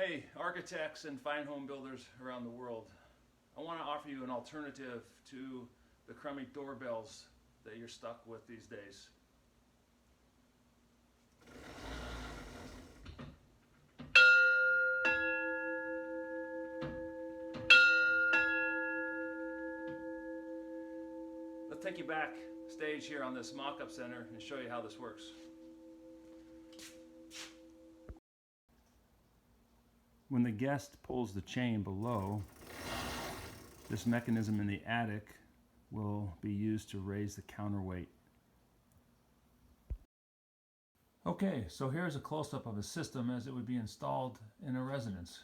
Hey, architects and fine home builders around the world. I want to offer you an alternative to the crummy doorbells that you're stuck with these days. Let's take you backstage here on this mock-up center and show you how this works. When the guest pulls the chain below, this mechanism in the attic will be used to raise the counterweight. Okay, so here's a close-up of a system as it would be installed in a residence.